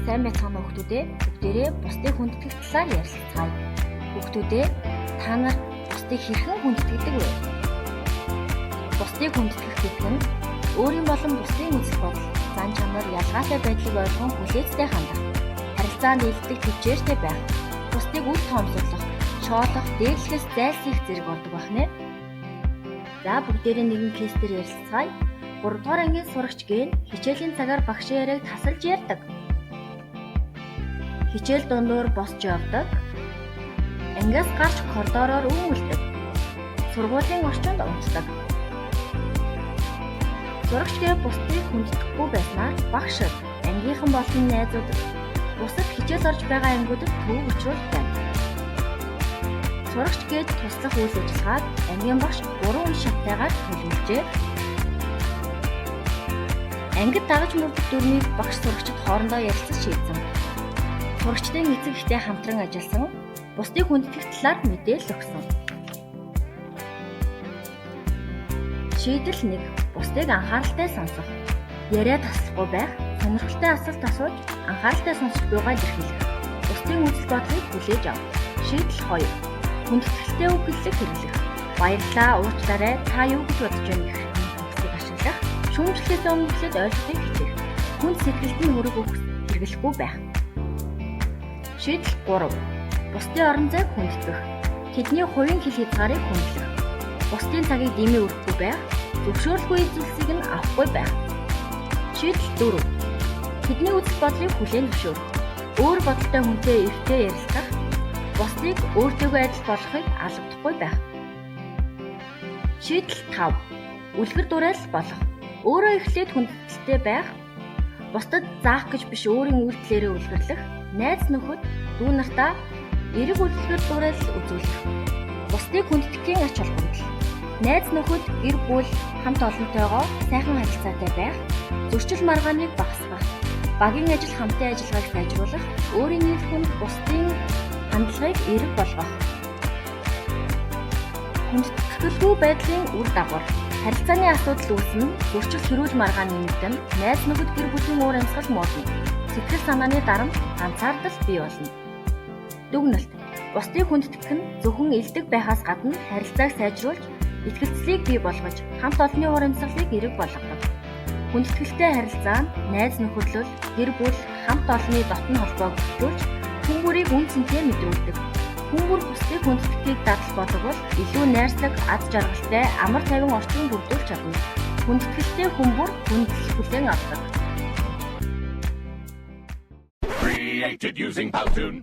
сайн байцгаана хүүхдүүдээ. Бүгдээрээ бусдыг хүндэтгэх талаар ярилцгаая. Хүүхдүүдээ та нар бусдыг хэрхэн хүндэтгдэг вэ? Бусдыг хүндэтгэх гэдэг нь өөрийн болон бусдын үзэл бодол, зан чанар, ялгаатай байдлыг ойлгон хүлээцтэй хандах, харилцаанд илтгэх төвчээртэй байх, бусдыг үл тоомсорлох, шоолох, дээрлэхээс зайлсхийх зэрэг болдог байна. За бүгдээрээ нэгэн кейсээр ярилцгаая. 3 дугаар ангийн сурагч Ген хичээлийн цагаар багшийн яриаг тасалж ярьдаг. Хичээл дундуур босч явдаг. Ангиас гарч коридороор үүмэлдэг. Сургуулийн орчинд унтдаг. Сурагч Ген бусдыг хүндэтгэхгүй байснаар багшд, ангийнхан болон найзуудад бусад хичээл орж байгаа ангиудад төв өчрүүлж байна. Сурагч Гэн туслах үйл ажиллагааг ангийн багш 3 үн шатайгаар төлөвлөжээ. Ангид дагаж мөрдөх дүрмийг багш сурагчид хоорондоо ярилцаж шийдсэн. Сурагчдын эцэг эхтэй хамтран ажилласан, бусдыг хүндэтгэх талаар мэдээлэл өгсөн. Шийдэл 1. Бусдыг анхааралтай сонсох. Яриа таслахгүй байх, сонирхолтой асуулт асууж, анхааралтай сонсож буйгаа илэрхийлэх. Бусдын үзэл бодлыг хүлээж авах. Шийдэл 2. Хүндэтгэлтэй үг хэллэг хэрэглэх. Баярлалаа, уучлаарай, та юу гэж бодож байна гэх үгсийг ашиглах. Шүүмжлэхээс өмнө эхлээд ойлгохыг хичээх. Хүнд сэтгэлд нь хөрөг үг хэрэглэхгүй байх. Шийдэл 3. Бусдын орон зайг хүндэтгэх. Тэдний хувийн хэл хязгаарыг хүндлэх. Бусдын цагийг дэмий өрөхгүй байх. Зөвшөөрөлгүй зүйлсийг нь авахгүй байх. Шийдэл 4. Тэдний үзэл бодлыг хүлээн зөвшөөрөх. Өөр бодолтой хүнтэй эвтэй ярилцах. Бусдыг өөртөөгөө адил болохыг алгадахгүй байх. Шийдэл 5. Үлгэр дуурайл болох. Өөрөө эхлээд хүндэтгэлтэй байх. Бусдад заах гэж биш өөрийн үйлдэлээрээ үлгэрлэх. Найз нөхөд, дүү нартаа эерэг үлгэр дуурайл үзүүлэх. Бусдыг хүндэтгэхийн ач холбогдол. Найз нөхөд, гэр бүл, хамт олонтойгоо сайхан харилцаатай байх. Зөрчил маргааныг багасгах. Багийн ажил, хамтын ажиллагааг сайжруулах. Өөрийн нийт хүнд бусдын хандлагыг эерэг болгох. Хүндэтгэлгүй байдлын үр дагавар. Харилцааны асуудал үүснэ, зөрчил хэрүүл маргааны нэмэгдэн, найз нөхөд гэр бүлийн уур амьсгал муудна. Сэтгэл санааны дарамт, ганцаардал бий болно. Дүгнэлт. Бусдыг хүндэтгэх нь зөвхөн элдэг байхаас гадна харилцааг сайжруулж, итгэлцлийг бий болгож, хамт олонны уур амьсгалыг эерэг болгодог. Хүндэтгэлтэй харилцаа нь найз нөхөрлөл, гэр бүл, хамт олонны дотн холбоог хөтлүүлж, хүн бүрийг үн цэнтэй мэдрүүлдэг. Хүн бүр бусдыг хүндэтгэхийг дадал боловол илүү найрсаг, аз жаргалтай, амар тайван орчин бүрдүүлж чадна. Хүндэтгэлтэй хүн бүр хүндлэл хүлээн авдаг. Created using Powtoon.